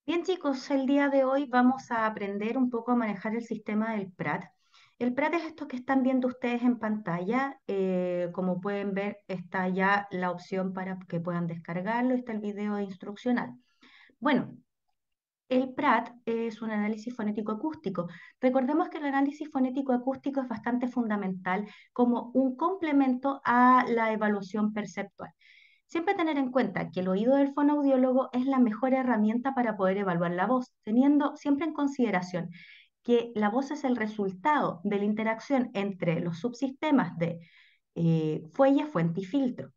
Bien, chicos, el día de hoy vamos a aprender un poco a manejar el sistema del PRAT. El PRAT es esto que están viendo ustedes en pantalla. Como pueden ver, está ya la opción para que puedan descargarlo. Está el video instruccional. Bueno, el PRAT es un análisis fonético acústico. Recordemos que el análisis fonético acústico es bastante fundamental como un complemento a la evaluación perceptual. Siempre tener en cuenta que el oído del fonoaudiólogo es la mejor herramienta para poder evaluar la voz, teniendo siempre en consideración que la voz es el resultado de la interacción entre los subsistemas de fuelle, fuente y filtro.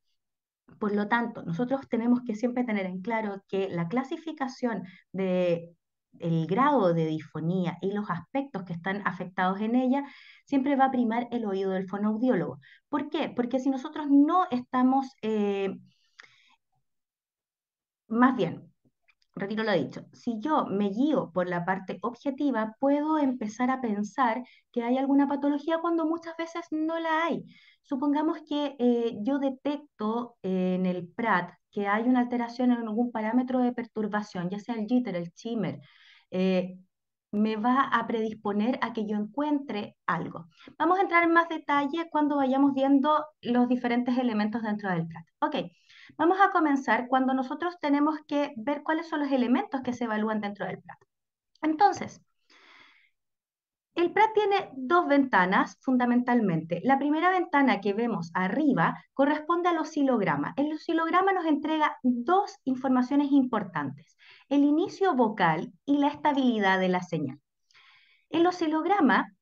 Por lo tanto, nosotros tenemos que siempre tener en claro que la clasificación de el grado de disfonía y los aspectos que están afectados en ella, siempre va a primar el oído del fonoaudiólogo. ¿Por qué? Porque si nosotros no estamos, más bien, retiro lo dicho, si yo me guío por la parte objetiva, puedo empezar a pensar que hay alguna patología cuando muchas veces no la hay. Supongamos que yo detecto en el PRAT que hay una alteración en algún parámetro de perturbación, ya sea el jitter, el shimmer, eh, me va a predisponer a que yo encuentre algo. Vamos a entrar en más detalle cuando vayamos viendo los diferentes elementos dentro del PRAT. Ok, vamos a comenzar cuando nosotros tenemos que ver cuáles son los elementos que se evalúan dentro del PRAT. Entonces, el PRAT tiene dos ventanas fundamentalmente. La primera ventana que vemos arriba corresponde al oscilograma. El oscilograma nos entrega dos informaciones importantes, el inicio vocal y la estabilidad de la señal. El oscilograma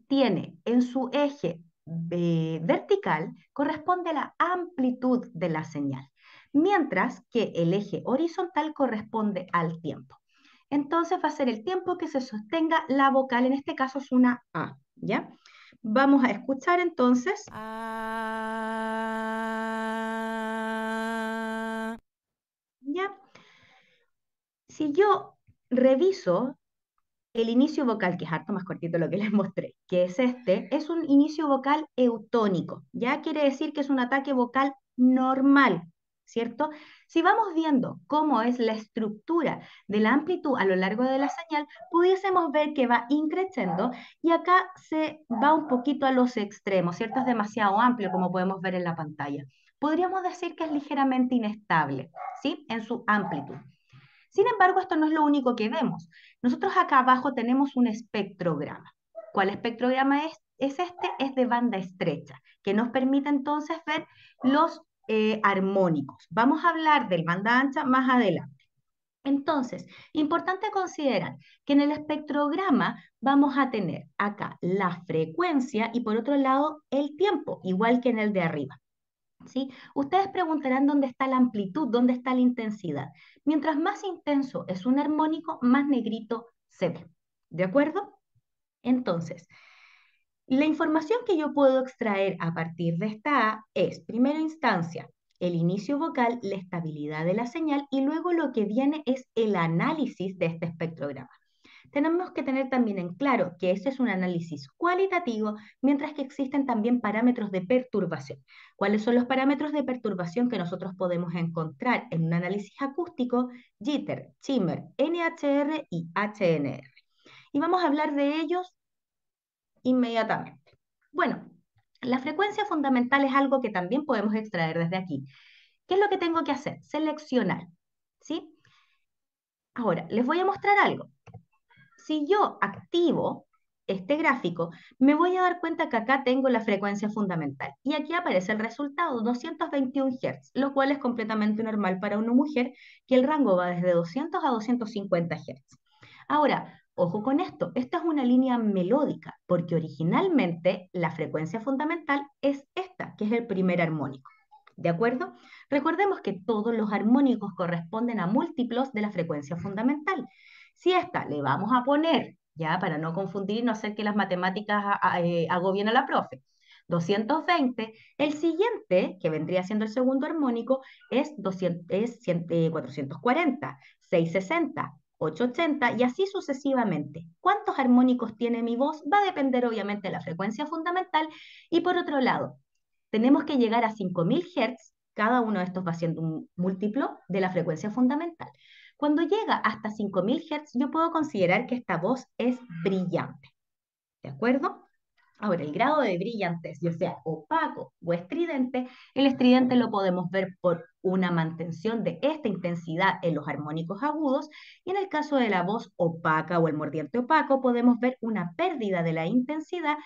tiene en su eje vertical corresponde a la amplitud de la señal, mientras que el eje horizontal corresponde al tiempo. Entonces va a ser el tiempo que se sostenga la vocal, en este caso es una A, ¿ya? Vamos a escuchar entonces, Ah, ¿ya? Si yo reviso el inicio vocal, que es harto más cortito lo que les mostré, que es este, es un inicio vocal eutónico. Ya quiere decir que es un ataque vocal normal, ¿cierto? Si vamos viendo cómo es la estructura de la amplitud a lo largo de la señal, pudiésemos ver que va increciendo y acá se va un poquito a los extremos, ¿cierto? Es demasiado amplio, como podemos ver en la pantalla. Podríamos decir que es ligeramente inestable, ¿sí? En su amplitud. Sin embargo, esto no es lo único que vemos. Nosotros acá abajo tenemos un espectrograma. ¿Cuál espectrograma es este? Es de banda estrecha, que nos permite entonces ver los armónicos. Vamos a hablar del banda ancha más adelante. Entonces, importante considerar que en el espectrograma vamos a tener acá la frecuencia y por otro lado el tiempo, igual que en el de arriba. ¿Sí? Ustedes preguntarán dónde está la amplitud, dónde está la intensidad. Mientras más intenso es un armónico, más negrito se ve. ¿De acuerdo? Entonces, la información que yo puedo extraer a partir de esta A es, primera instancia, el inicio vocal, la estabilidad de la señal y luego lo que viene es el análisis de este espectrograma. Tenemos que tener también en claro que este es un análisis cualitativo, mientras que existen también parámetros de perturbación. ¿Cuáles son los parámetros de perturbación que nosotros podemos encontrar en un análisis acústico? Jitter, shimmer, NHR y HNR. Y vamos a hablar de ellos inmediatamente. Bueno, la frecuencia fundamental es algo que también podemos extraer desde aquí. ¿Qué es lo que tengo que hacer? Seleccionar, ¿sí? Ahora, les voy a mostrar algo. Si yo activo este gráfico, me voy a dar cuenta que acá tengo la frecuencia fundamental. Y aquí aparece el resultado, 221 Hz, lo cual es completamente normal para una mujer, que el rango va desde 200 a 250 Hz. Ahora, ojo con esto, esta es una línea melódica, porque originalmente la frecuencia fundamental es esta, que es el primer armónico. ¿De acuerdo? Recordemos que todos los armónicos corresponden a múltiplos de la frecuencia fundamental. Si esta le vamos a poner, ya para no confundir y no hacer que las matemáticas agobien a la profe, 220, el siguiente, que vendría siendo el segundo armónico, es, 200, es 440, 660, 880 y así sucesivamente. ¿Cuántos armónicos tiene mi voz? Va a depender obviamente de la frecuencia fundamental y por otro lado, tenemos que llegar a 5000 Hz, cada uno de estos va siendo un múltiplo de la frecuencia fundamental. Cuando llega hasta 5000 Hz, yo puedo considerar que esta voz es brillante. ¿De acuerdo? Ahora, el grado de brillantez, ya sea opaco o estridente, el estridente lo podemos ver por una mantención de esta intensidad en los armónicos agudos, y en el caso de la voz opaca o el mordiente opaco, podemos ver una pérdida de la intensidad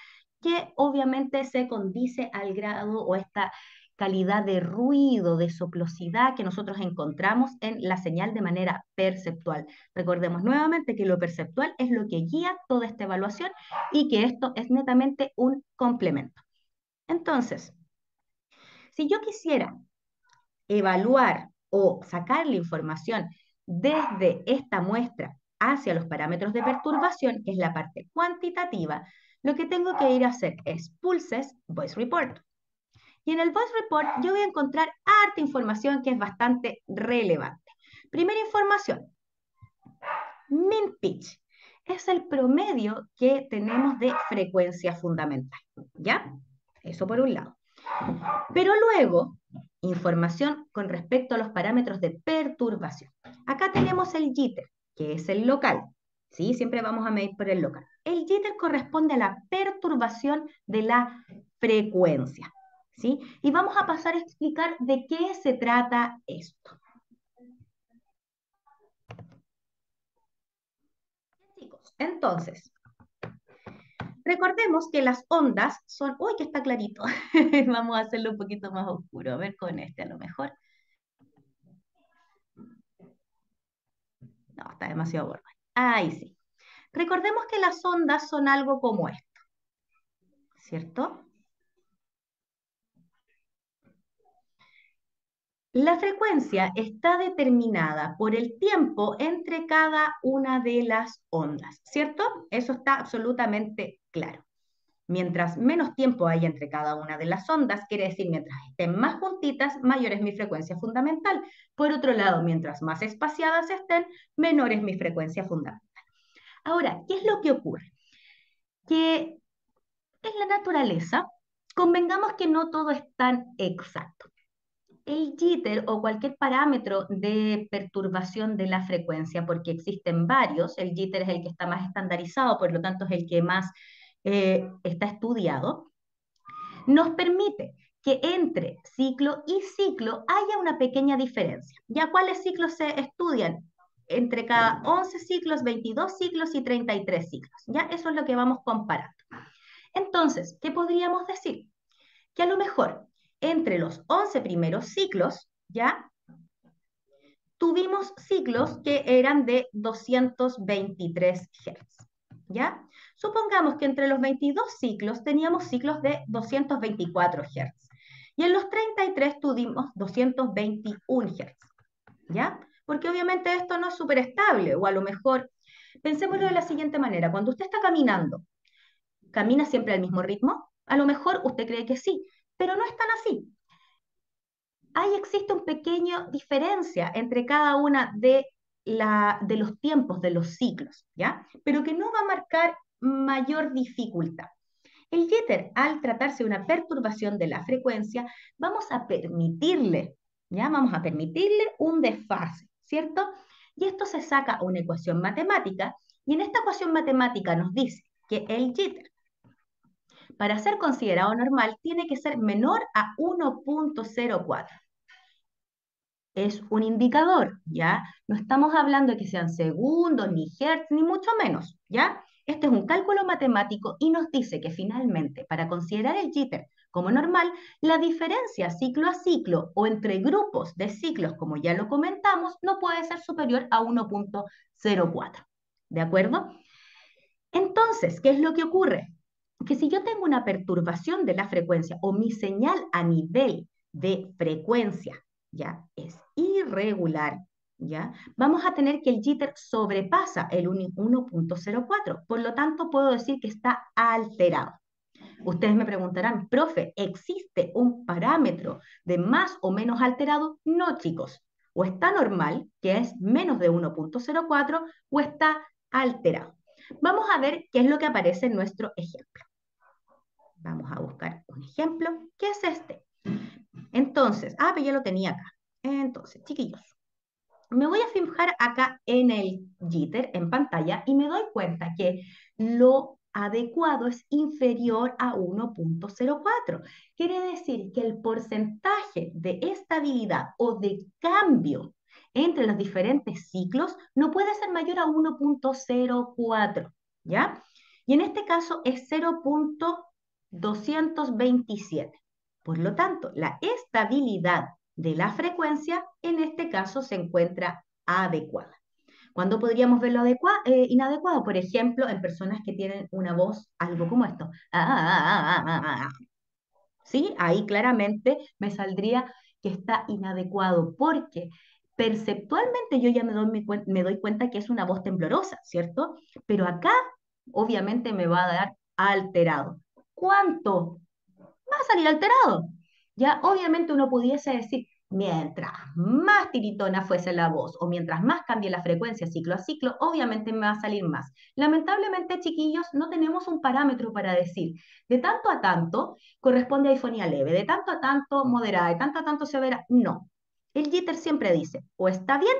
que obviamente se condice al grado o esta calidad de ruido, de soplosidad que nosotros encontramos en la señal de manera perceptual. Recordemos nuevamente que lo perceptual es lo que guía toda esta evaluación y que esto es netamente un complemento. Entonces, si yo quisiera evaluar o sacar la información desde esta muestra hacia los parámetros de perturbación, que es la parte cuantitativa, lo que tengo que ir a hacer es pulses voice report. Y en el voice report yo voy a encontrar harta información que es bastante relevante. Primera información, mean pitch. Es el promedio que tenemos de frecuencia fundamental, ¿ya? Eso por un lado. Pero luego, información con respecto a los parámetros de perturbación. Acá tenemos el jitter, que es el local, ¿sí? Siempre vamos a medir por el local. El jitter corresponde a la perturbación de la frecuencia, ¿sí? Y vamos a pasar a explicar de qué se trata esto. Chicos, entonces, recordemos que las ondas son... ¡Uy, que está clarito! Vamos a hacerlo un poquito más oscuro. A ver con este a lo mejor. No, está demasiado borroso. Ahí sí. Recordemos que las ondas son algo como esto, ¿cierto? La frecuencia está determinada por el tiempo entre cada una de las ondas, ¿cierto? Eso está absolutamente claro. Mientras menos tiempo haya entre cada una de las ondas, quiere decir, mientras estén más juntitas, mayor es mi frecuencia fundamental. Por otro lado, mientras más espaciadas estén, menor es mi frecuencia fundamental. Ahora, ¿qué es lo que ocurre? Que en la naturaleza, convengamos que no todo es tan exacto. El jitter o cualquier parámetro de perturbación de la frecuencia, porque existen varios, el jitter es el que está más estandarizado, por lo tanto es el que más está estudiado, nos permite que entre ciclo y ciclo haya una pequeña diferencia. ¿Ya cuáles ciclos se estudian? Entre cada 11 ciclos, 22 ciclos y 33 ciclos. ¿Ya? Eso es lo que vamos comparando. Entonces, ¿qué podríamos decir? Que a lo mejor entre los 11 primeros ciclos, ¿ya? Tuvimos ciclos que eran de 223 Hz, ¿ya? Supongamos que entre los 22 ciclos teníamos ciclos de 224 Hz y en los 33 tuvimos 221 Hz, ¿ya? Porque obviamente esto no es súper estable, o a lo mejor, pensémoslo de la siguiente manera, cuando usted está caminando, ¿camina siempre al mismo ritmo? A lo mejor usted cree que sí, pero no es tan así. Ahí existe una pequeña diferencia entre cada una de los tiempos, de los ciclos, ¿ya? Pero que no va a marcar mayor dificultad. El jitter, al tratarse de una perturbación de la frecuencia, vamos a permitirle, ¿ya? Vamos a permitirle un desfase, ¿cierto? Y esto se saca una ecuación matemática, y en esta ecuación matemática nos dice que el jitter, para ser considerado normal, tiene que ser menor a 1.04. Es un indicador, ¿ya? No estamos hablando de que sean segundos, ni hertz, ni mucho menos, ¿ya? Este es un cálculo matemático y nos dice que finalmente, para considerar el jitter como normal, la diferencia ciclo a ciclo o entre grupos de ciclos, como ya lo comentamos, no puede ser superior a 1.04, ¿de acuerdo? Entonces, ¿qué es lo que ocurre? Que si yo tengo una perturbación de la frecuencia o mi señal a nivel de frecuencia, ¿ya? Es irregular, ¿ya? Vamos a tener que el jitter sobrepasa el 1.04, por lo tanto puedo decir que está alterado. Ustedes me preguntarán, profe, ¿existe un parámetro de más o menos alterado? No, chicos. O está normal, que es menos de 1.04, o está alterado. Vamos a ver qué es lo que aparece en nuestro ejemplo. Vamos a buscar un ejemplo, que es este. Entonces, pero ya lo tenía acá. Entonces, chiquillos, Me voy a fijar acá en el jitter, en pantalla, y me doy cuenta que lo adecuado es inferior a 1,04. Quiere decir que el porcentaje de estabilidad o de cambio entre los diferentes ciclos no puede ser mayor a 1,04, ¿ya? Y en este caso es 0,227. Por lo tanto, la estabilidad de la frecuencia en este caso se encuentra adecuada. ¿Cuándo podríamos verlo inadecuado? Por ejemplo, en personas que tienen una voz algo como esto. ¿Sí? Ahí claramente me saldría que está inadecuado porque perceptualmente yo ya me doy cuenta que es una voz temblorosa, ¿cierto? Pero acá obviamente me va a dar alterado. ¿Cuánto? Va a salir alterado. Ya, obviamente uno pudiese decir, mientras más tiritona fuese la voz o mientras más cambie la frecuencia ciclo a ciclo, obviamente me va a salir más. Lamentablemente, chiquillos, no tenemos un parámetro para decir de tanto a tanto corresponde a difonía leve, de tanto a tanto moderada, de tanto a tanto severa. No. El jitter siempre dice, o está bien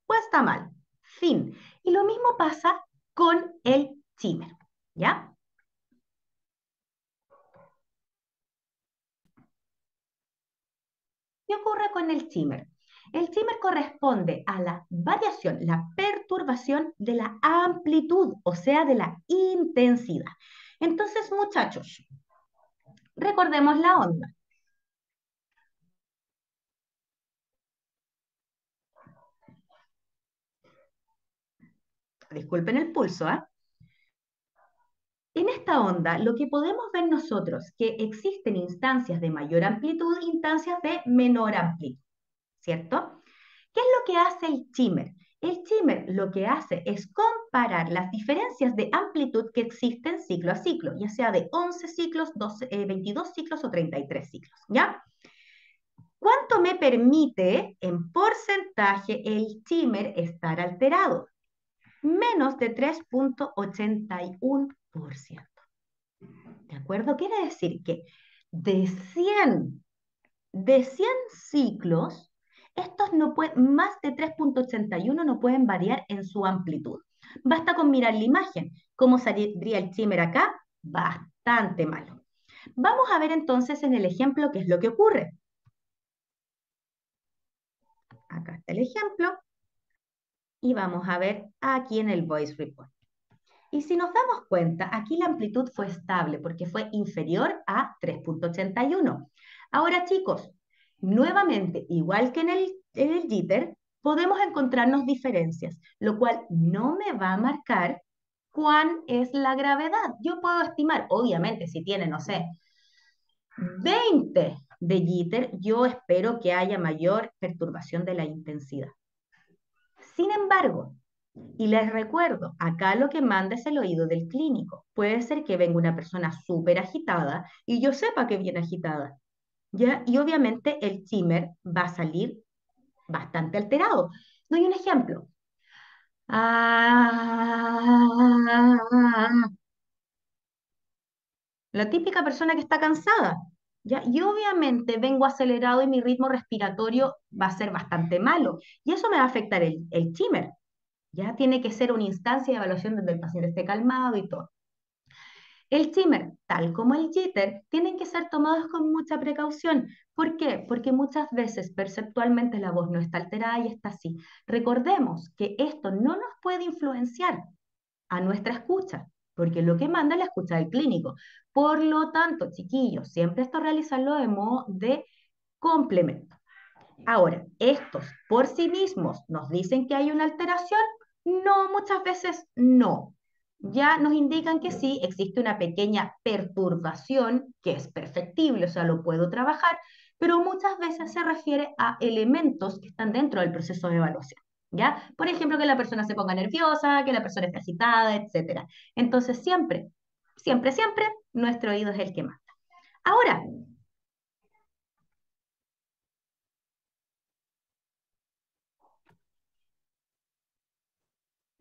o está mal. Fin. Y lo mismo pasa con el shimmer. ¿Ya? ¿Qué ocurre con el shimmer? El shimmer corresponde a la variación, la perturbación de la amplitud, o sea, de la intensidad. Entonces, muchachos, recordemos la onda. Disculpen el pulso, ¿eh? En esta onda, lo que podemos ver nosotros, que existen instancias de mayor amplitud e instancias de menor amplitud, ¿cierto? ¿Qué es lo que hace el shimmer? El shimmer lo que hace es comparar las diferencias de amplitud que existen ciclo a ciclo, ya sea de 11 ciclos, 12, 22 ciclos o 33 ciclos, ¿ya? ¿Cuánto me permite en porcentaje el shimmer estar alterado? Menos de 3,81%. ¿De acuerdo? Quiere decir que de 100 de 100 ciclos, estos no pueden, más de 3,81 no pueden variar en su amplitud. Basta con mirar la imagen. ¿Cómo saldría el shimmer acá? Bastante malo. Vamos a ver entonces en el ejemplo qué es lo que ocurre. Acá está el ejemplo y vamos a ver aquí en el voice report. Y si nos damos cuenta, aquí la amplitud fue estable porque fue inferior a 3,81. Ahora, chicos, nuevamente, igual que en el jitter, podemos encontrarnos diferencias, lo cual no me va a marcar cuán es la gravedad. Yo puedo estimar, obviamente, si tiene, no sé, 20 de jitter, yo espero que haya mayor perturbación de la intensidad. Sin embargo, y les recuerdo, acá lo que manda es el oído del clínico. Puede ser que venga una persona súper agitada y yo sepa que viene agitada, ¿ya? Y obviamente el shimmer va a salir bastante alterado. Doy un ejemplo. Ah, la típica persona que está cansada, ¿ya? Y obviamente vengo acelerado y mi ritmo respiratorio va a ser bastante malo. Y eso me va a afectar el shimmer. Ya tiene que ser una instancia de evaluación donde el paciente esté calmado y todo. El shimmer, tal como el jitter, tienen que ser tomados con mucha precaución. ¿Por qué? Porque muchas veces perceptualmente la voz no está alterada y está así. Recordemos que esto no nos puede influenciar a nuestra escucha, porque lo que manda es la escucha del clínico. Por lo tanto, chiquillos, siempre esto realizarlo de modo de complemento. Ahora, estos por sí mismos nos dicen que hay una alteración. No, muchas veces no. Ya nos indican que sí, existe una pequeña perturbación que es perfectible, o sea, lo puedo trabajar, pero muchas veces se refiere a elementos que están dentro del proceso de evaluación. ¿Ya? Por ejemplo, que la persona se ponga nerviosa, que la persona esté agitada, etcétera. Entonces, siempre, siempre, siempre, nuestro oído es el que manda. Ahora,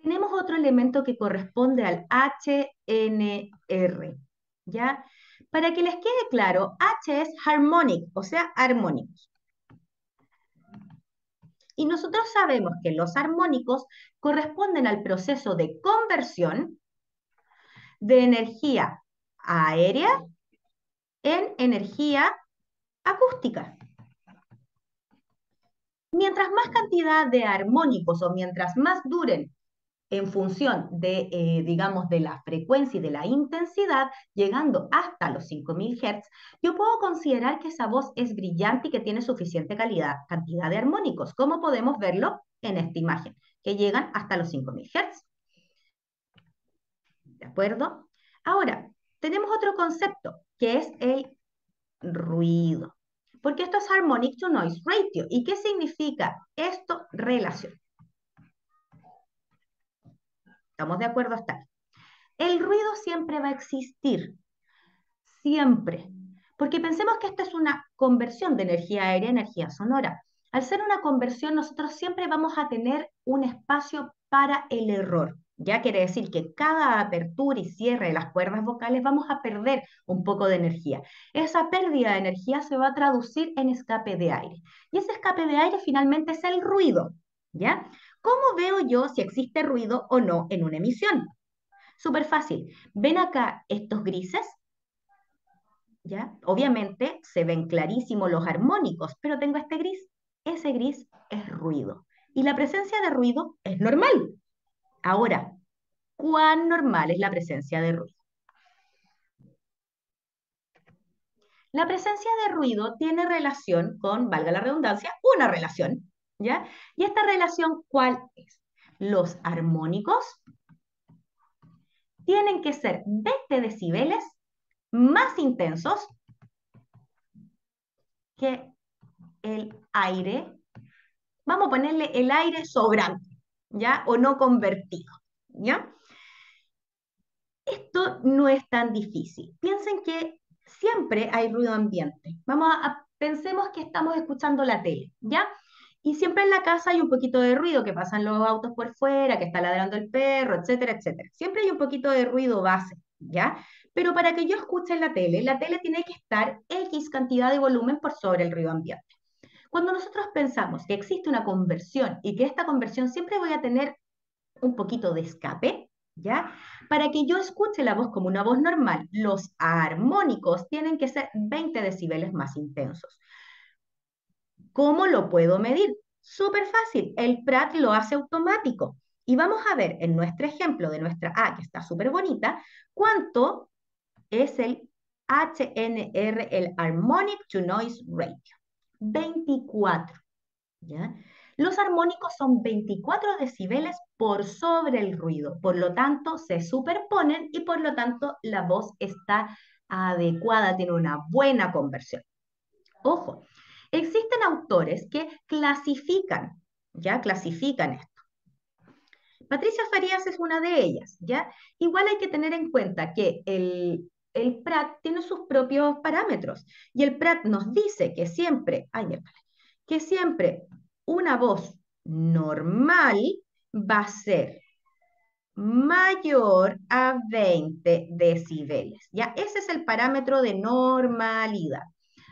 tenemos otro elemento que corresponde al HNR, ¿ya? Para que les quede claro, H es harmonic, o sea, armónicos. Y nosotros sabemos que los armónicos corresponden al proceso de conversión de energía aérea en energía acústica. Mientras más cantidad de armónicos o mientras más duren en función de, digamos, de la frecuencia y de la intensidad, llegando hasta los 5000 Hz, yo puedo considerar que esa voz es brillante y que tiene suficiente cantidad de armónicos, como podemos verlo en esta imagen, que llegan hasta los 5000 Hz. ¿De acuerdo? Ahora, tenemos otro concepto, que es el ruido. Porque esto es harmonic to noise ratio. ¿Y qué significa esto? Relación. ¿Estamos de acuerdo hasta ahí? El ruido siempre va a existir, siempre. Porque pensemos que esta es una conversión de energía aérea a energía sonora. Al ser una conversión, nosotros siempre vamos a tener un espacio para el error. Ya quiere decir que cada apertura y cierre de las cuerdas vocales vamos a perder un poco de energía. Esa pérdida de energía se va a traducir en escape de aire. Y ese escape de aire finalmente es el ruido. ¿Ya? ¿Cómo veo yo si existe ruido o no en una emisión? Súper fácil. ¿Ven acá estos grises? ¿Ya? Obviamente se ven clarísimos los armónicos, pero tengo este gris. Ese gris es ruido. Y la presencia de ruido es normal. Ahora, ¿cuán normal es la presencia de ruido? La presencia de ruido tiene relación con, valga la redundancia, una relación, ¿ya? ¿Y esta relación cuál es? Los armónicos tienen que ser 20 decibeles más intensos que el aire. Vamos a ponerle el aire sobrante, ¿ya? O no convertido, ¿ya? Esto no es tan difícil. Piensen que siempre hay ruido ambiente. Pensemos que estamos escuchando la tele, ¿ya? Y siempre en la casa hay un poquito de ruido, que pasan los autos por fuera, que está ladrando el perro, etcétera, etcétera. Siempre hay un poquito de ruido base, ¿ya? Pero para que yo escuche la tele tiene que estar X cantidad de volumen por sobre el ruido ambiente. Cuando nosotros pensamos que existe una conversión y que esta conversión siempre voy a tener un poquito de escape, ¿ya? Para que yo escuche la voz como una voz normal, los armónicos tienen que ser 20 decibeles más intensos. ¿Cómo lo puedo medir? Súper fácil, el Pratt lo hace automático. Y vamos a ver en nuestro ejemplo de nuestra A, que está súper bonita, cuánto es el HNR, el Harmonic to Noise Ratio. 24. ¿Ya? Los armónicos son 24 decibeles por sobre el ruido, por lo tanto se superponen y por lo tanto la voz está adecuada, tiene una buena conversión. Ojo, existen autores que clasifican, ¿ya? Clasifican esto. Patricia Farías es una de ellas, ¿ya? Igual hay que tener en cuenta que el Pratt tiene sus propios parámetros y el Pratt nos dice que siempre, ay, miércoles, que siempre una voz normal va a ser mayor a 20 decibeles. Ya, ese es el parámetro de normalidad.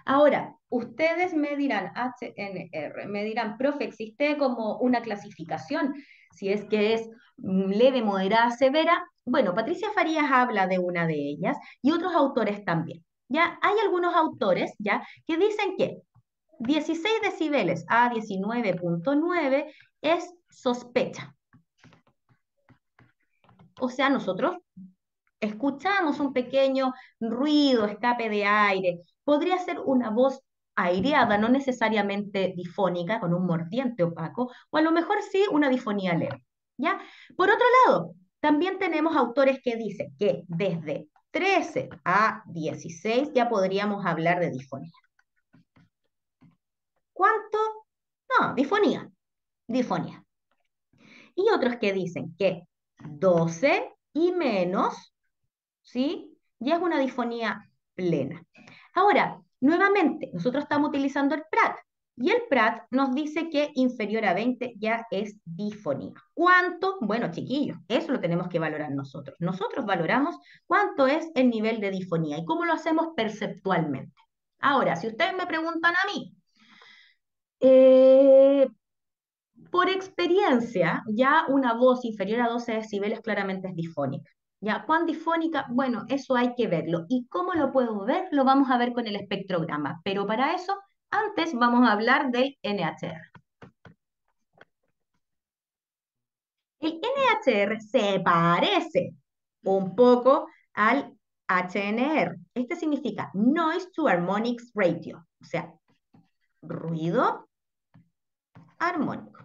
Ahora, ustedes me dirán, HNR, me dirán, profe, ¿existe como una clasificación? Si es que es leve, moderada, severa. Bueno, Patricia Farías habla de una de ellas y otros autores también. Ya, hay algunos autores, ya, que dicen que 16 decibeles a 19,9 es sospecha. O sea, nosotros escuchamos un pequeño ruido, escape de aire. Podría ser una voz aireada, no necesariamente difónica, con un mordiente opaco, o a lo mejor sí una difonía leve. ¿Ya? Por otro lado, también tenemos autores que dicen que desde 13 a 16 ya podríamos hablar de difonía. ¿Cuánto? No, difonía, difonía. Y otros que dicen que 12 y menos, ¿sí? Ya es una difonía plena. Ahora, nuevamente, nosotros estamos utilizando el Pratt y el Pratt nos dice que inferior a 20 ya es difonía. ¿Cuánto? Bueno, chiquillos, eso lo tenemos que valorar nosotros. Nosotros valoramos cuánto es el nivel de difonía y cómo lo hacemos perceptualmente. Ahora, si ustedes me preguntan a mí, Por experiencia, ya una voz inferior a 12 decibeles claramente es difónica. ¿Ya? ¿Cuán difónica? Bueno, eso hay que verlo. ¿Y cómo lo puedo ver? Lo vamos a ver con el espectrograma. Pero para eso, antes vamos a hablar del NHR. El NHR se parece un poco al HNR. Este significa Noise to Harmonics Ratio, o sea, ruido armónico.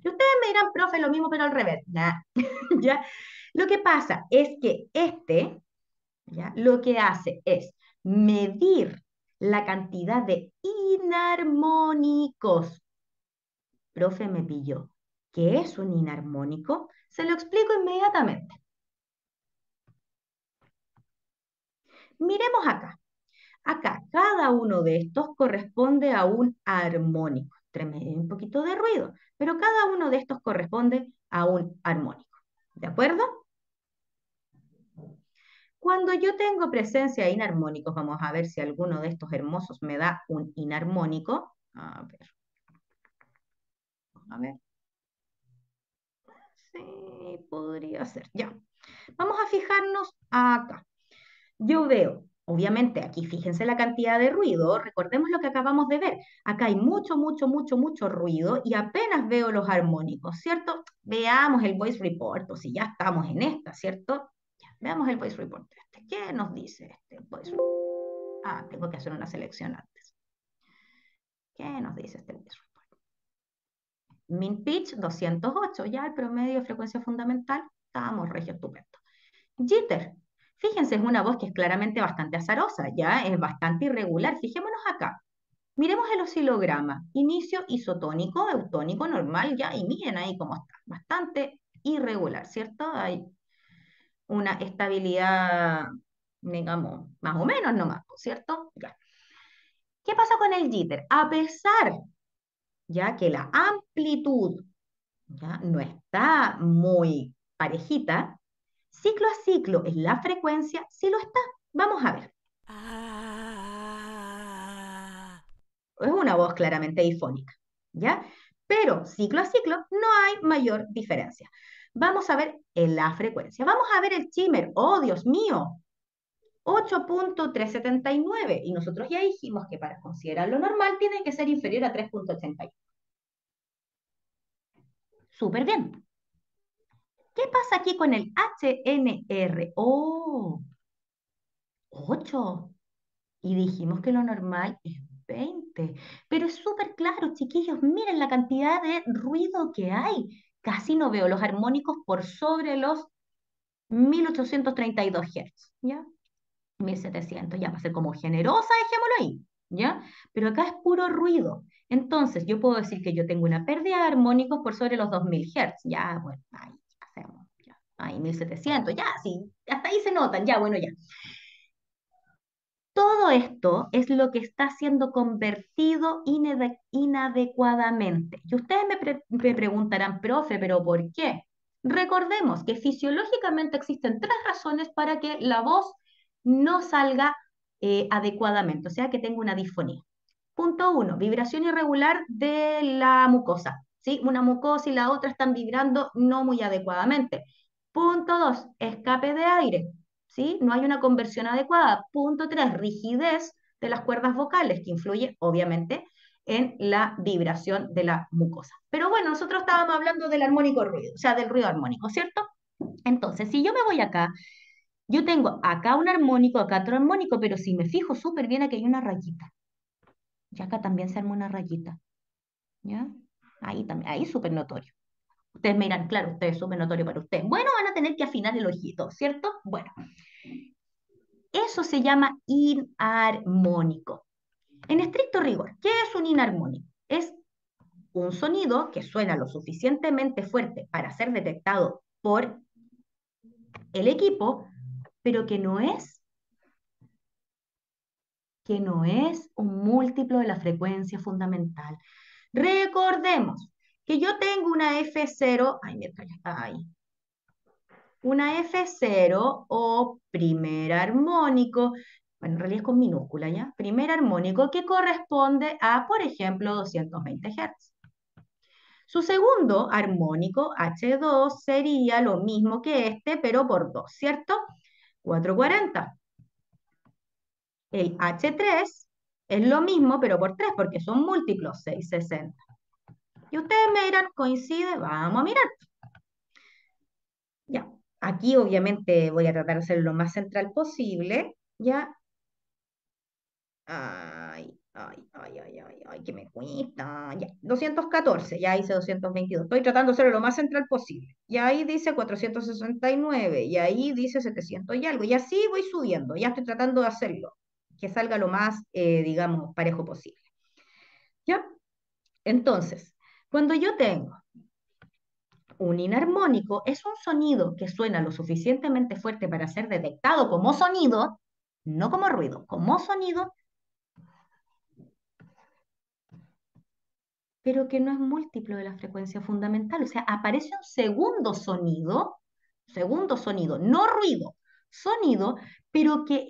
Y ustedes me dirán, profe, lo mismo pero al revés. Nah, ¿ya? Lo que pasa es que ¿ya? Lo que hace es medir la cantidad de inarmónicos. Profe, me pilló. ¿Qué es un inarmónico? Se lo explico inmediatamente. Miremos acá. Acá, cada uno de estos corresponde a un armónico. Entre medio hay un poquito de ruido, pero cada uno de estos corresponde a un armónico. ¿De acuerdo? Cuando yo tengo presencia de inarmónicos, vamos a ver si alguno de estos hermosos me da un inarmónico. A ver. Sí, podría ser. Ya. Vamos a fijarnos acá. Yo veo, obviamente, aquí fíjense la cantidad de ruido, recordemos lo que acabamos de ver. Acá hay mucho, mucho, mucho, mucho ruido y apenas veo los armónicos, ¿cierto? Veamos el voice report, o si ya estamos en esta, ¿cierto? Ya, veamos el voice report. ¿Qué nos dice este voice report? Ah, tengo que hacer una selección antes. ¿Qué nos dice este voice report? Min pitch 208, ya el promedio de frecuencia fundamental, estamos regio estupendo. Jitter. Fíjense, es una voz que es claramente bastante azarosa, ya es bastante irregular. Fijémonos acá. Miremos el oscilograma. Inicio isotónico, eutónico, normal, ya, y miren ahí cómo está. Bastante irregular, ¿cierto? Hay una estabilidad, digamos, más o menos nomás, ¿cierto? Ya. ¿Qué pasa con el jitter? A pesar, ya que la amplitud ya no está muy parejita, ciclo a ciclo en la frecuencia sí lo está. Vamos a ver. Es una voz claramente difónica, ¿ya? Pero ciclo a ciclo no hay mayor diferencia. Vamos a ver en la frecuencia. Vamos a ver el shimmer. ¡Oh, Dios mío! 8.379. Y nosotros ya dijimos que para considerarlo normal tiene que ser inferior a 3.81. Súper bien. ¿Qué pasa aquí con el HNR? ¡Oh! 8. Y dijimos que lo normal es 20. Pero es súper claro, chiquillos, miren la cantidad de ruido que hay. Casi no veo los armónicos por sobre los 1832 Hz, ¿ya? 1700, ya va a ser como generosa, dejémoslo ahí, ¿ya? Pero acá es puro ruido. Entonces, yo puedo decir que yo tengo una pérdida de armónicos por sobre los 2000 Hz. Ya, bueno, ahí hacemos, ya. Ahí 1700, ya, sí, hasta ahí se notan, ya, bueno, ya. Todo esto es lo que está siendo convertido inadecuadamente. Y ustedes me preguntarán, profe, ¿pero por qué? Recordemos que fisiológicamente existen tres razones para que la voz no salga adecuadamente, o sea, que tenga una disfonía. Punto uno, vibración irregular de la mucosa. ¿Sí? Una mucosa y la otra están vibrando no muy adecuadamente. Punto dos, escape de aire. ¿Sí? No hay una conversión adecuada. Punto 3, rigidez de las cuerdas vocales, que influye obviamente en la vibración de la mucosa. Pero bueno, nosotros estábamos hablando del armónico ruido, o sea, del ruido armónico, ¿cierto? Entonces, si yo me voy acá, yo tengo acá un armónico, acá otro armónico, pero si me fijo súper bien, aquí hay una rayita. Y acá también se arma una rayita, ¿ya? Ahí también, ahí súper notorio. Ustedes me dirán, claro, ustedes súper notorio para ustedes. Bueno, van a tener que afinar el ojito, ¿cierto? Bueno, eso se llama inarmónico. En estricto rigor, ¿qué es un inarmónico? Es un sonido que suena lo suficientemente fuerte para ser detectado por el equipo, pero que no es un múltiplo de la frecuencia fundamental. Recordemos que yo tengo una F0, ay, mira, ya está ahí, una F0 o primer armónico, bueno, en realidad es con minúscula, ¿ya? Primer armónico que corresponde a, por ejemplo, 220 Hz. Su segundo armónico, H2, sería lo mismo que este, pero por 2, ¿cierto? 440. El H3 es lo mismo, pero por 3, porque son múltiplos, 660. Y ustedes me dirán, ¿coincide? Vamos a mirar. Ya, aquí obviamente voy a tratar de hacerlo lo más central posible, ¿ya? Ay, que me cuesta. Ya, 214, ya hice 222. Estoy tratando de hacerlo lo más central posible. Y ahí dice 469, y ahí dice 700 y algo. Y así voy subiendo. Ya estoy tratando de hacerlo, que salga lo más, digamos, parejo posible. ¿Ya? Entonces, cuando yo tengo un inarmónico, es un sonido que suena lo suficientemente fuerte para ser detectado como sonido, no como ruido, como sonido, pero que no es múltiplo de la frecuencia fundamental. O sea, aparece un segundo sonido, no ruido, sonido, pero que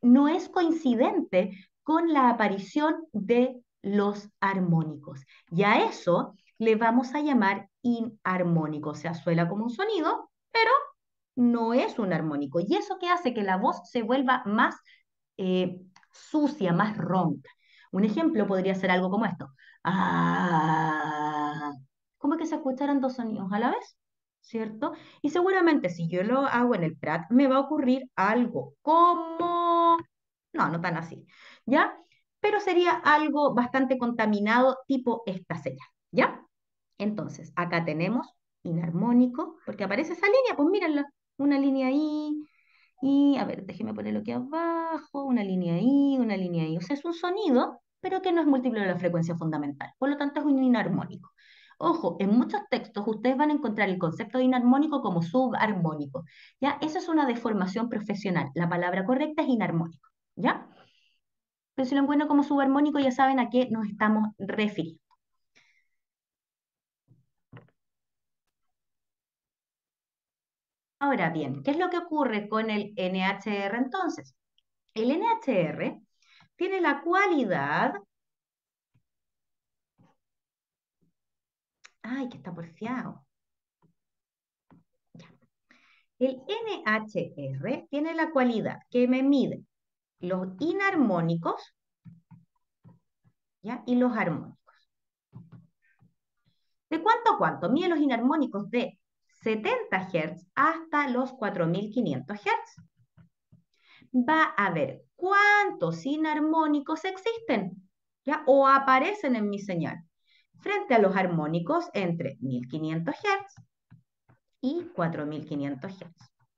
no es coincidente con la aparición de los armónicos. Y a eso le vamos a llamar inarmónico. O sea, suena como un sonido, pero no es un armónico. Y eso que hace que la voz se vuelva más eh, sucia, más ronca. Un ejemplo podría ser algo como esto. Ah, como que se escucharan dos sonidos a la vez, ¿cierto? Y seguramente si yo lo hago en el Prat, me va a ocurrir algo como... No, no tan así, ¿ya? Pero sería algo bastante contaminado, tipo esta señal, ¿ya? Entonces, acá tenemos inarmónico, porque aparece esa línea, pues mírenla, una línea ahí, y a ver, déjeme ponerlo aquí abajo, una línea ahí, una línea ahí. O sea, es un sonido, pero que no es múltiplo de la frecuencia fundamental. Por lo tanto, es un inarmónico. Ojo, en muchos textos ustedes van a encontrar el concepto de inarmónico como subarmónico. ¿Ya? Esa es una deformación profesional. La palabra correcta es inarmónico. ¿Ya? Pero si lo encuentran como subarmónico, ya saben a qué nos estamos refiriendo. Ahora bien, ¿qué es lo que ocurre con el NHR entonces? El NHR tiene la cualidad... Ay, que está porfiado. El NHR tiene la cualidad que me mide los inarmónicos, ¿ya? Y los armónicos. ¿De cuánto a cuánto? Mide los inarmónicos de 70 Hz hasta los 4500 Hz. Va a ver cuántos inarmónicos existen, ¿ya? O aparecen en mi señal, frente a los armónicos entre 1500 Hz y 4500 Hz.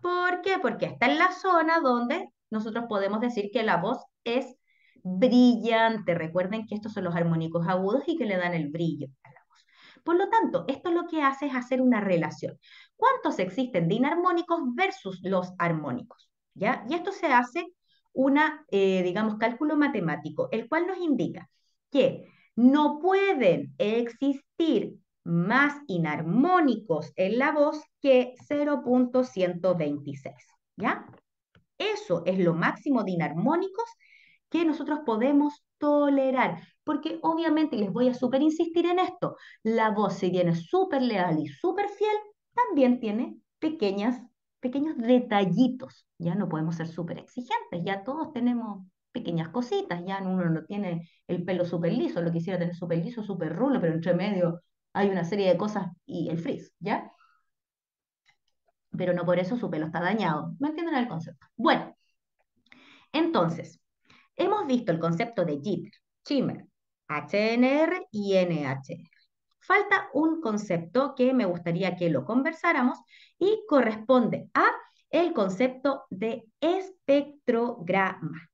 ¿Por qué? Porque está en la zona donde nosotros podemos decir que la voz es brillante. Recuerden que estos son los armónicos agudos y que le dan el brillo a la voz. Por lo tanto, esto lo que hace es hacer una relación. ¿Cuántos existen de inarmónicos versus los armónicos? ¿Ya? Y esto se hace una, digamos, cálculo matemático, el cual nos indica que no pueden existir más inarmónicos en la voz que 0,126, ¿ya? Eso es lo máximo de inarmónicos que nosotros podemos tolerar, porque obviamente, y les voy a súper insistir en esto, la voz, si bien es súper leal y súper fiel, también tiene pequeños detallitos, ya no podemos ser súper exigentes, ya todos tenemos pequeñas cositas, ya uno no tiene el pelo súper liso, lo quisiera tener súper liso, súper rulo, pero entre medio hay una serie de cosas y el frizz, ¿ya? Pero no por eso su pelo está dañado. ¿Me entienden el concepto? Bueno, entonces, hemos visto el concepto de jitter, shimmer, HNR y NHR. Falta un concepto que me gustaría que lo conversáramos y corresponde a el concepto de espectrograma.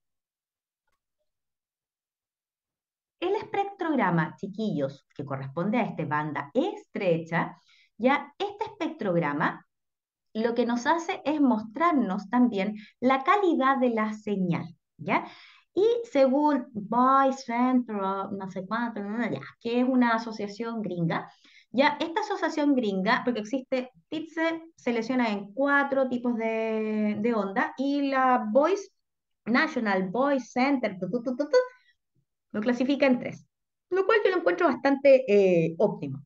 El espectrograma, chiquillos, que corresponde a esta banda estrecha, ya este espectrograma lo que nos hace es mostrarnos también la calidad de la señal, ¿ya? Y según Voice Central, no sé cuánto, ya, que es una asociación gringa, ya, esta asociación gringa, porque existe, TITSE se lesiona en 4 tipos de onda, y la Voice, National Voice Center, lo clasifica en 3. lo cual yo lo encuentro bastante óptimo.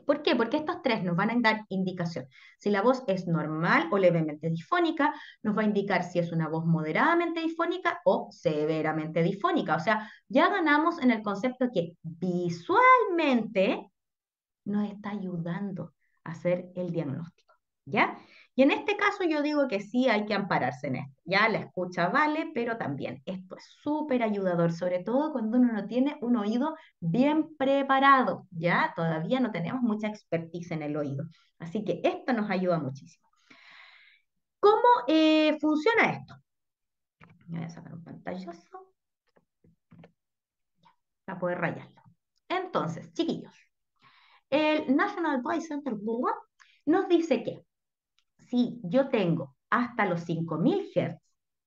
¿Por qué? Porque estos tres nos van a dar indicación. Si la voz es normal o levemente difónica, nos va a indicar si es una voz moderadamente difónica o severamente difónica. O sea, ya ganamos en el concepto que visualmente nos está ayudando a hacer el diagnóstico, ¿ya? Y en este caso yo digo que sí hay que ampararse en esto, ¿ya? La escucha vale, pero también esto es súper ayudador, sobre todo cuando uno no tiene un oído bien preparado, ¿ya? Todavía no tenemos mucha expertise en el oído, así que esto nos ayuda muchísimo. ¿Cómo funciona esto? Voy a sacar un pantallazo para poder rayarlo. Entonces, chiquillos, el National Voice Center nos dice que si yo tengo hasta los 5000 Hz,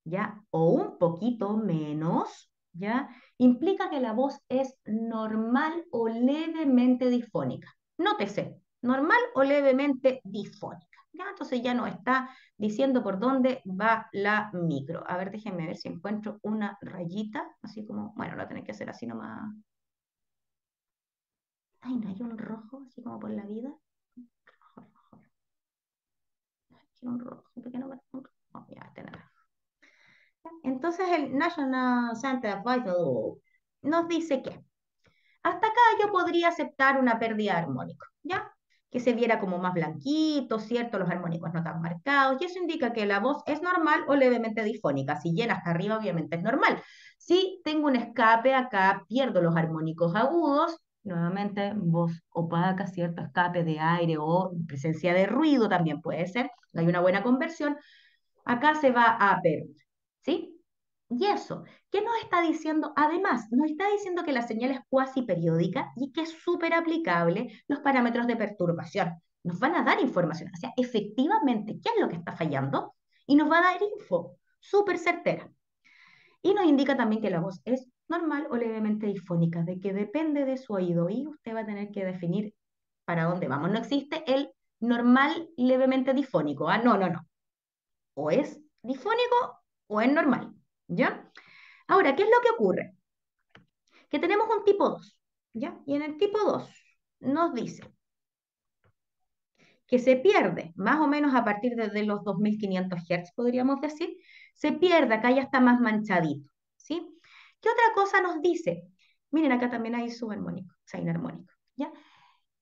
¿ya? O un poquito menos, ¿ya? Implica que la voz es normal o levemente difónica. Nótese, normal o levemente difónica, ¿ya? Entonces ya nos está diciendo por dónde va la micro. A ver, déjenme ver si encuentro una rayita, así como, bueno, lo voy a tener que hacer así nomás. Ay, no hay un rojo, así como por la vida. Rojo, rojo. Quiero un rojo, ¿por qué no me un rojo? Oh, ya, este no. Entonces el National Center of Vital nos dice que hasta acá yo podría aceptar una pérdida armónica, ¿ya? Que se viera como más blanquito, ¿cierto? Los armónicos no tan marcados, y eso indica que la voz es normal o levemente difónica. Si llena hasta arriba, obviamente es normal. Si tengo un escape acá, pierdo los armónicos agudos, nuevamente voz opaca, ¿cierto? Escape de aire o presencia de ruido también puede ser, no hay una buena conversión, acá se va a perder, ¿sí? Y eso, ¿qué nos está diciendo? Además, nos está diciendo que la señal es cuasi periódica y que es súper aplicable los parámetros de perturbación. Nos van a dar información, o sea, efectivamente, ¿qué es lo que está fallando? Y nos va a dar info súper certera. Y nos indica también que la voz es normal o levemente difónica, de que depende de su oído y usted va a tener que definir para dónde vamos. No existe el normal levemente difónico. Ah, no, no, no. O es difónico o es normal, ¿ya? Ahora, ¿qué es lo que ocurre? Que tenemos un tipo 2, ¿ya? Y en el tipo 2 nos dice que se pierde, más o menos a partir de los 2500 Hz, podríamos decir, se pierde, acá ya está más manchadito, ¿sí? ¿Qué otra cosa nos dice? Miren, acá también hay subarmónico, o sea, inarmónico, ¿ya?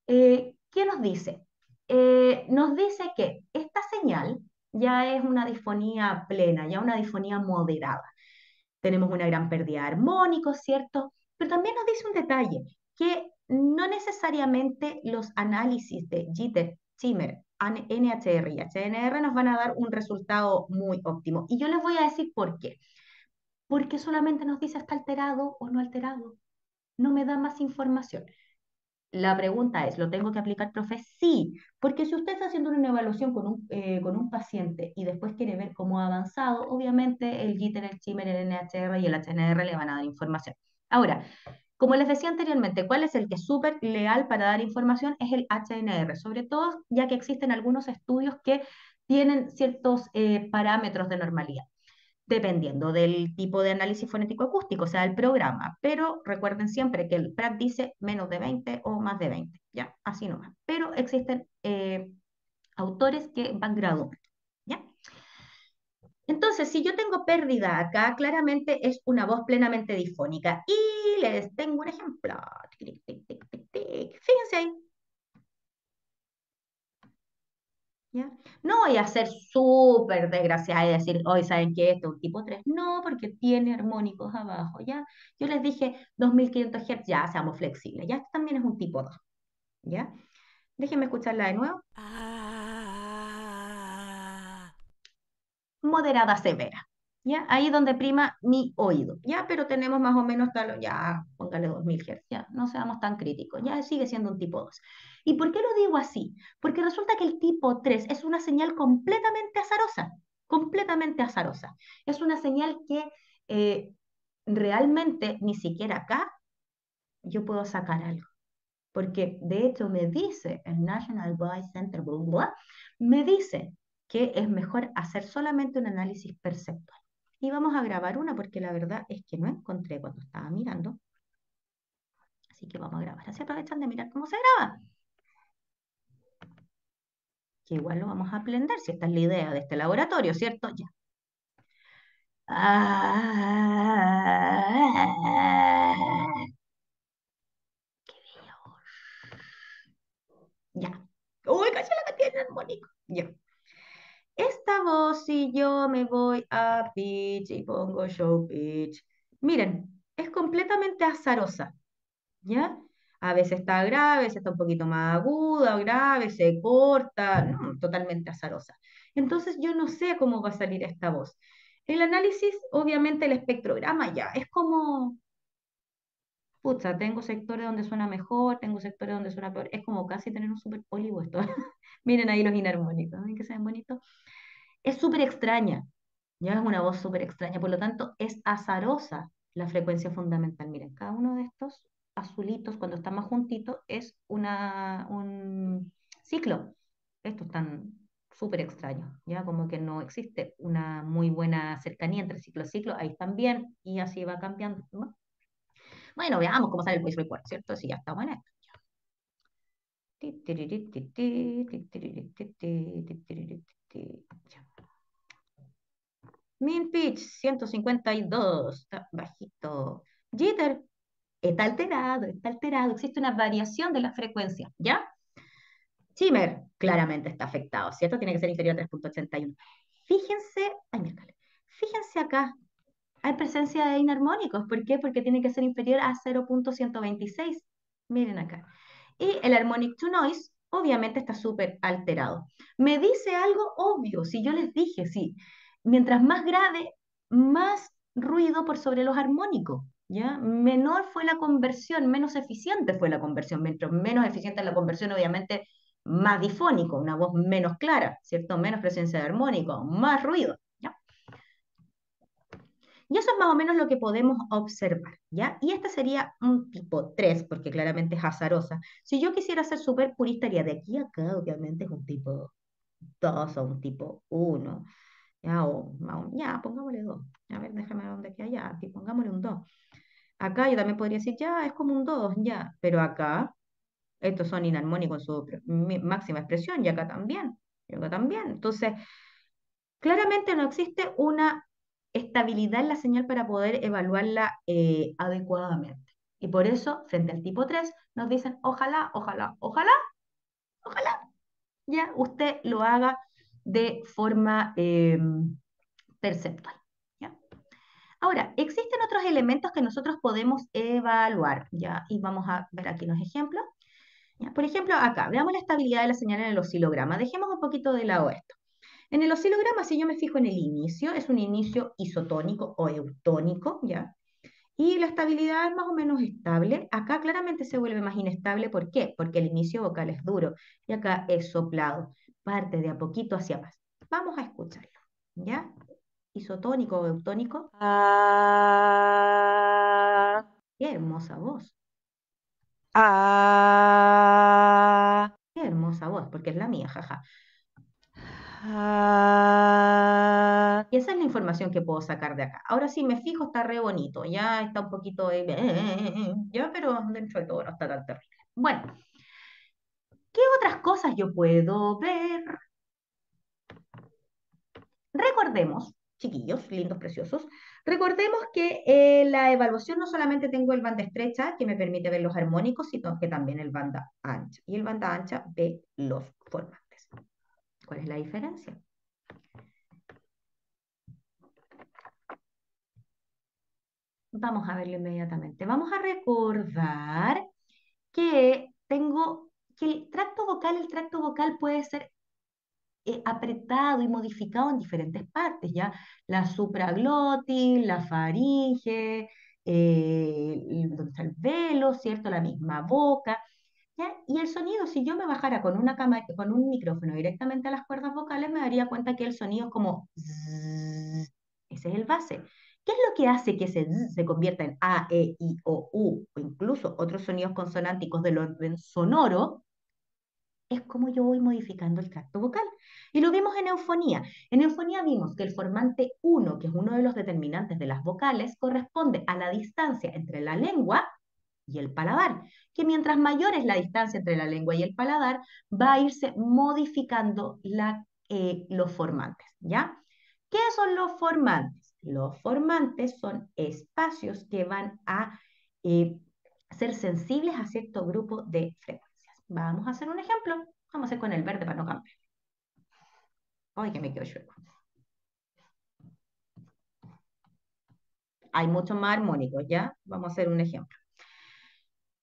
¿Qué nos dice? Nos dice que esta señal ya es una disfonía plena, ya una disfonía moderada. Tenemos una gran pérdida de armónicos, ¿cierto? Pero también nos dice un detalle, que no necesariamente los análisis de jitter, shimmer, NHR y HNR nos van a dar un resultado muy óptimo. Y yo les voy a decir por qué. Porque solamente nos dice está alterado o no alterado. No me da más información. La pregunta es, ¿lo tengo que aplicar, profe? Sí, porque si usted está haciendo una evaluación con un paciente y después quiere ver cómo ha avanzado, obviamente el JITER, el SHIMMER, el NHR y el HNR le van a dar información. Ahora, como les decía anteriormente, ¿cuál es el que es súper leal para dar información? Es el HNR, sobre todo ya que existen algunos estudios que tienen ciertos parámetros de normalidad dependiendo del tipo de análisis fonético acústico, o sea, el programa. Pero recuerden siempre que el PRAC dice menos de 20 o más de 20, ¿ya? Así nomás. Pero existen autores que van graduando, ¿ya? Entonces, si yo tengo pérdida acá, claramente es una voz plenamente difónica. Y les tengo un ejemplo. Tic, tic, tic, tic, tic. Fíjense ahí. ¿Ya? No voy a ser súper desgraciada y decir, hoy saben que esto es un tipo 3. No, porque tiene armónicos abajo, ¿ya? Yo les dije 2500 Hz, ya, seamos flexibles. Ya, este también es un tipo 2, ¿ya? Déjenme escucharla de nuevo. Moderada severa, ¿ya? Ahí donde prima mi oído, ¿ya? Pero tenemos más o menos, ya, póngale 2000 Hz, ya, no seamos tan críticos, ya sigue siendo un tipo 2. ¿Y por qué lo digo así? Porque resulta que el tipo 3 es una señal completamente azarosa, completamente azarosa. Es una señal que realmente ni siquiera acá yo puedo sacar algo. Porque de hecho me dice el National Voice Center, blah, blah, blah, me dice que es mejor hacer solamente un análisis perceptual. Y vamos a grabar una porque la verdad es que no encontré cuando estaba mirando. Así que vamos a grabar. Así aprovechan de mirar cómo se graba. Que igual lo vamos a aprender, si esta es la idea de este laboratorio, ¿cierto? Ya. Ah, qué bella voz. Ya. Uy, casi la cantidad de armónico. Ya. Esta voz, si yo me voy a pitch y pongo show pitch, miren, es completamente azarosa, ¿ya? A veces está grave, a veces está un poquito más aguda o grave, se corta, no, totalmente azarosa. Entonces yo no sé cómo va a salir esta voz. El análisis, obviamente el espectrograma ya, es como, pucha, tengo sectores donde suena mejor, tengo sectores donde suena peor, es como casi tener un super pólipo esto. Miren ahí los inarmónicos, ¿ven que se ven bonitos? Es súper extraña, ya es una voz súper extraña, por lo tanto es azarosa la frecuencia fundamental. Miren, cada uno de estos azulitos, cuando están más juntitos, es un ciclo. Estos están súper extraños, ya como que no existe una muy buena cercanía entre ciclo y ciclo, ahí están bien y así va cambiando, ¿no? Bueno, veamos cómo sale el voice report, ¿cierto? Si ya está bueno. Min pitch 152, está bajito. Jitter, está alterado, está alterado. Existe una variación de la frecuencia, ¿ya? Shimmer, claramente está afectado, ¿cierto? Tiene que ser inferior a 3,81. Fíjense, ay, miércoles, fíjense acá, hay presencia de inarmónicos. ¿Por qué? Porque tiene que ser inferior a 0,126. Miren acá. Y el harmonic to noise, obviamente, está súper alterado. Me dice algo obvio, si yo les dije, sí, mientras más grave, más ruido por sobre los armónicos, ¿ya? Menor fue la conversión, menos eficiente fue la conversión. Mientras menos eficiente es la conversión, obviamente, más difónico, una voz menos clara, ¿cierto? Menos presencia de armónico, más ruido, ¿ya? Y eso es más o menos lo que podemos observar, ¿ya? Y este sería un tipo 3 porque claramente es azarosa. Si yo quisiera ser súper purista, haría de aquí a acá, obviamente es un tipo 2 o un tipo 1, ¿ya? Ya, pongámosle 2. A ver, déjame ver dónde queda ya, aquí pongámosle un 2. Acá yo también podría decir, ya, es como un 2 ya, pero acá, estos son inarmónicos en su máxima expresión, y acá también, y acá también. Entonces, claramente no existe una estabilidad en la señal para poder evaluarla adecuadamente. Y por eso, frente al tipo 3 nos dicen, ojalá, ojalá, ojalá, ojalá, ya usted lo haga de forma perceptual. ¿Ya? Ahora, existen otros elementos que nosotros podemos evaluar, ¿ya? Y vamos a ver aquí unos ejemplos. ¿Ya? Por ejemplo, acá, veamos la estabilidad de la señal en el oscilograma. Dejemos un poquito de lado esto. En el oscilograma, si yo me fijo en el inicio, es un inicio isotónico o eutónico, ¿ya? Y la estabilidad es más o menos estable. Acá claramente se vuelve más inestable. ¿Por qué? Porque el inicio vocal es duro y acá es soplado. Parte de a poquito hacia más. Vamos a escucharlo, ¿ya? Isotónico o eutónico. Ah, Qué hermosa voz. ah, Qué hermosa voz, porque es la mía, jaja. ah. Y esa es la información que puedo sacar de acá. Ahora sí, me fijo, está re bonito. Ya está un poquito ya, pero dentro de todo no está tan terrible. Bueno, ¿qué otras cosas yo puedo ver? Recordemos, chiquillos, lindos, preciosos, recordemos que la evaluación no solamente tengo el banda estrecha, que me permite ver los armónicos, sino que también el banda ancha. Y el banda ancha ve los formantes. ¿Cuál es la diferencia? Vamos a verlo inmediatamente. Vamos a recordar que tengo que el tracto vocal puede ser apretado y modificado en diferentes partes, ¿ya? La supraglotis, la faringe, donde está el velo, ¿cierto? La misma boca, ¿ya? Y el sonido, si yo me bajara con una cámara, con un micrófono directamente a las cuerdas vocales, me daría cuenta que el sonido es como zzzz. Ese es el base. ¿Qué es lo que hace que ese zzz se convierta en A, E, I, O, U, o incluso otros sonidos consonánticos del orden sonoro? Es como yo voy modificando el tracto vocal. Y lo vimos en eufonía. En eufonía vimos que el formante uno, que es uno de los determinantes de las vocales, corresponde a la distancia entre la lengua y el paladar, que mientras mayor es la distancia entre la lengua y el paladar, va a irse modificando los formantes, ¿ya? ¿Qué son los formantes? Los formantes son espacios que van a eh, ser sensibles a cierto grupo de frecuencias. Vamos a hacer un ejemplo. Vamos a hacer con el verde para no cambiar. Ay, que me quedo chueco. Hay muchos más armónicos, ¿ya? Vamos a hacer un ejemplo.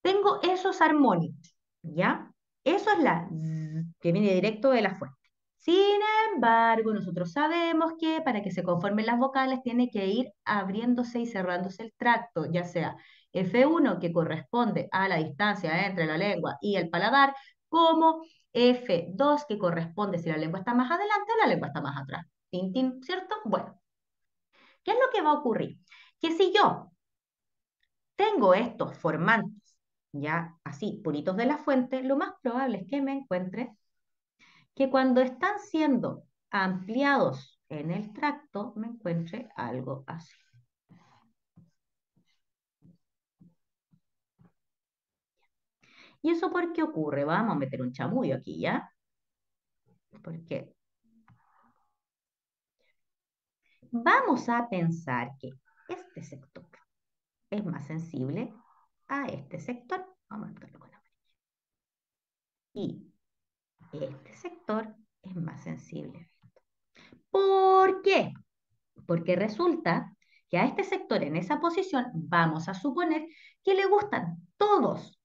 Tengo esos armónicos, ¿ya? Eso es la Z, que viene directo de la fuente. Sin embargo, nosotros sabemos que para que se conformen las vocales tiene que ir abriéndose y cerrándose el tracto, ya sea F1, que corresponde a la distancia entre la lengua y el paladar, como F2, que corresponde si la lengua está más adelante o la lengua está más atrás. Tin, tin, ¿cierto? Bueno, ¿qué es lo que va a ocurrir? Que si yo tengo estos formantes ya así, puritos de la fuente, lo más probable es que me encuentre que cuando están siendo ampliados en el tracto, me encuentre algo así. ¿Y eso por qué ocurre? Vamos a meter un chamullo aquí, ¿ya? Porque vamos a pensar que este sector es más sensible a este sector. Vamos a marcarlo con amarillo. Y este sector es más sensible. ¿Por qué? Porque resulta que a este sector en esa posición vamos a suponer que le gustan todos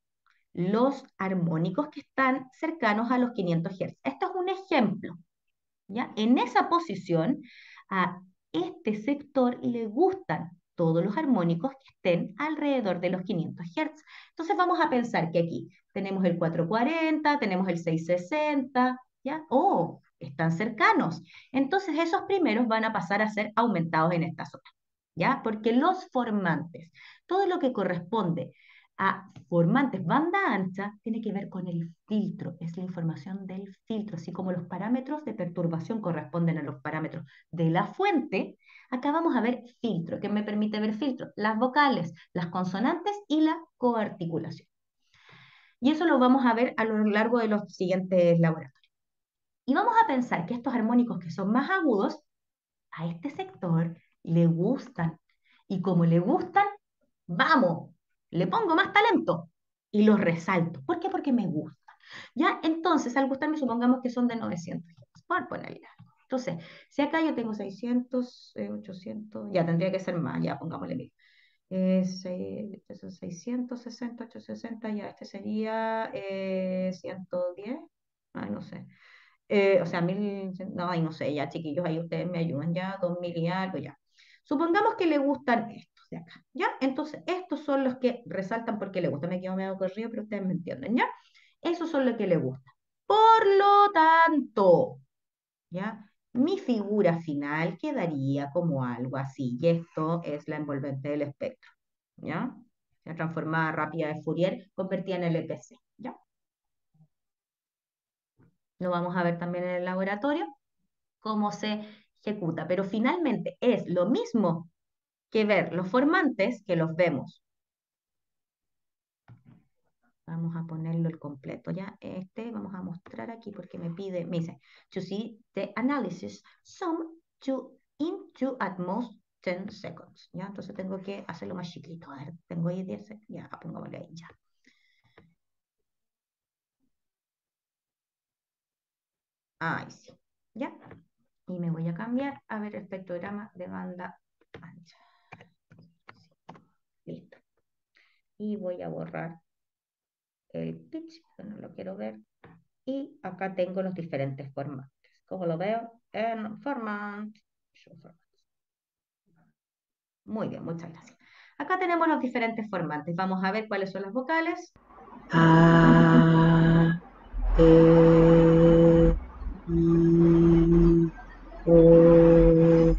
los armónicos que están cercanos a los 500 Hz. Esto es un ejemplo, ¿ya? En esa posición, a este sector le gustan todos los armónicos que estén alrededor de los 500 Hz. Entonces vamos a pensar que aquí tenemos el 440, tenemos el 660, ¿ya? Oh, están cercanos. Entonces esos primeros van a pasar a ser aumentados en esta zona, ¿ya? Porque los formantes, todo lo que corresponde a formantes banda ancha tiene que ver con el filtro, es la información del filtro, así como los parámetros de perturbación corresponden a los parámetros de la fuente. Acá vamos a ver filtro. ¿Qué me permite ver filtro? Las vocales, las consonantes y la coarticulación. Y eso lo vamos a ver a lo largo de los siguientes laboratorios. Y vamos a pensar que estos armónicos que son más agudos, a este sector le gustan. Y como le gustan, vamos, le pongo más talento y los resalto. ¿Por qué? Porque me gusta. Ya, entonces, al gustarme, supongamos que son de 900 Hz, por ponerle algo. Entonces, si acá yo tengo 600, 800, ya tendría que ser más, ya pongámosle 1000. Este son 660, 860, ya este sería 110, ay, no sé. O sea, 1000, no, ay, no sé, ya chiquillos, ahí ustedes me ayudan, ya 2000 y algo, ya. Supongamos que le gustan estos de acá, ¿ya? Entonces, estos son los que resaltan porque le gustan. Me quedo medio corrido, pero ustedes me entienden, ¿ya? Esos son los que le gustan. Por lo tanto, ¿ya? Mi figura final quedaría como algo así, y esto es la envolvente del espectro, ¿ya? La transformada rápida de Fourier convertida en LPC, ¿ya? Lo vamos a ver también en el laboratorio, cómo se ejecuta, pero finalmente es lo mismo que ver los formantes que los vemos. Vamos a ponerlo el completo, ¿ya? Vamos a mostrar aquí porque me pide, me dice, to see the analysis, sum to into at most 10 seconds, ¿ya? Entonces tengo que hacerlo más chiquito, a ver, tengo ahí 10 segundos, ya, pongámosle ahí, ya. Ahí sí, ¿ya? Y me voy a cambiar a ver el espectrograma de banda ancha. Listo. Y voy a borrar el pitch, que no lo quiero ver. Y acá tengo los diferentes formatos. Como lo veo en format. Show format. Muy bien, muchas gracias. Acá tenemos los diferentes formatos. Vamos a ver cuáles son las vocales. A, E, I, O,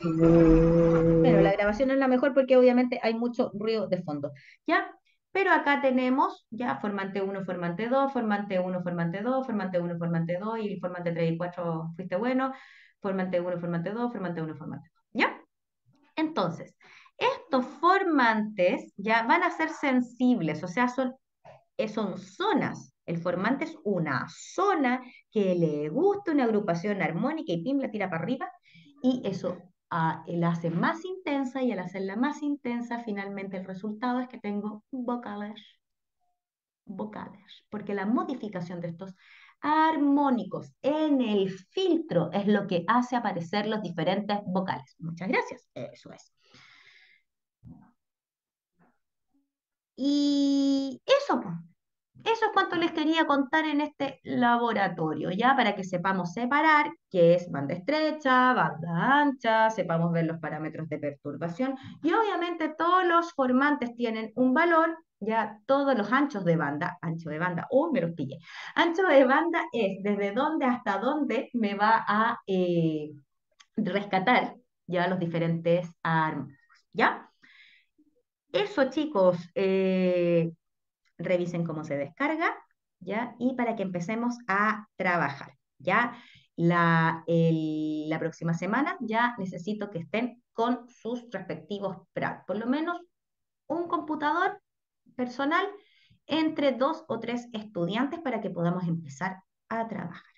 Bueno, la U. grabación es la mejor porque obviamente hay mucho ruido de fondo. ¿Ya? Pero acá tenemos ya formante 1, formante 2, formante 1, formante 2, formante 1, formante 2 y formante 3 y 4 fuiste bueno, formante 1, formante 2, formante 1, formante 2. ¿Ya? Entonces, Estos formantes ya van a ser sensibles, o sea, son zonas. El formante es una zona que le gusta una agrupación armónica y pim, la tira para arriba, y eso la hace más intensa, y al hacerla más intensa, finalmente el resultado es que tengo vocales, porque la modificación de estos armónicos en el filtro es lo que hace aparecer los diferentes vocales. Muchas gracias, eso es. Y eso, pues. Eso es cuanto les quería contar en este laboratorio, ya para que sepamos separar qué es banda estrecha, banda ancha, sepamos ver los parámetros de perturbación y obviamente todos los formantes tienen un valor, ya todos los ancho de banda, me los pillé. Ancho de banda es desde dónde hasta dónde me va a rescatar ya los diferentes armónicos, ¿ya? Eso, chicos, revisen cómo se descarga, ¿ya? Y para que empecemos a trabajar, ¿ya? La próxima semana ya necesito que estén con sus respectivos PRAC, por lo menos un computador personal entre 2 o 3 estudiantes para que podamos empezar a trabajar.